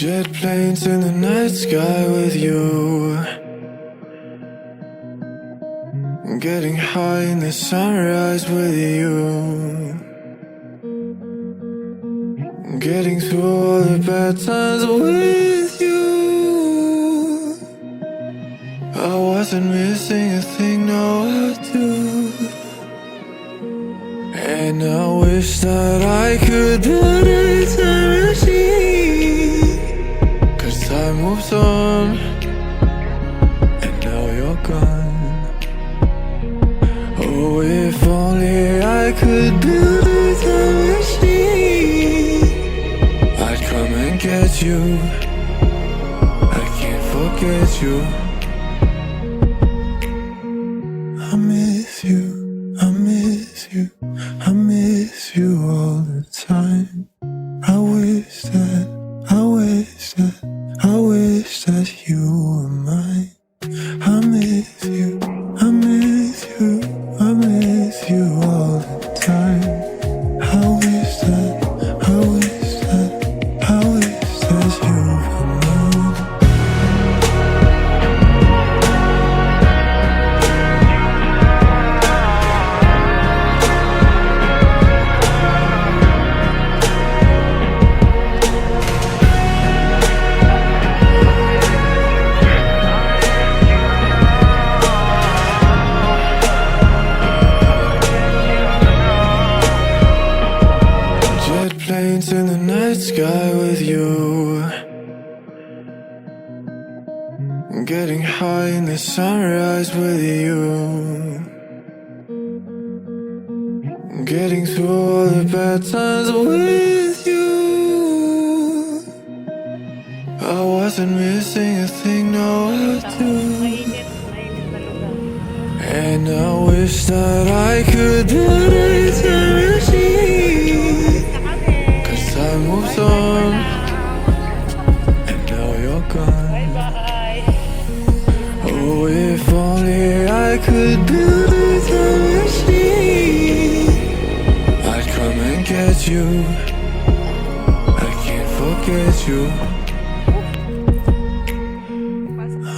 Jet planes in the night sky with you, getting high in the sunrise with you, getting through all the bad times with you. I wasn't missing a thing, now I do. And I wish that I could build a time machine, 'cause time moves on, and now you're gone. Oh, if only I could build a time machine, I'd come and get you. I can't forget you. I miss you, I miss you, I miss you all the time. I wish that, I wish that, I wish that you were mine. I miss you, I miss you, I miss you all the time. I wish that, I wish that, I wish that you were mine. sky with you. Getting high in the sunrise with you. Getting through all the bad times with you. I wasn't missing a thing, no I do. And I wish that I could build a time machine. Cause time moves on, and now you're gone. Oh, if only I could build a time machine, I'd come and get you. I can't forget you.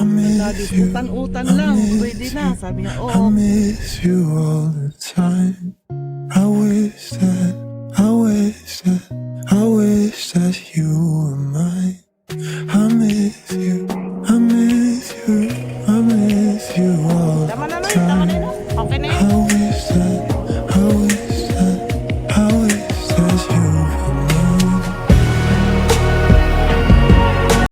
I miss you. Utan lang, pwede na. Sabi niya, I miss you all the time. I wish that you were mine. I miss you. I miss you. I miss you all the time. Okay na I wish that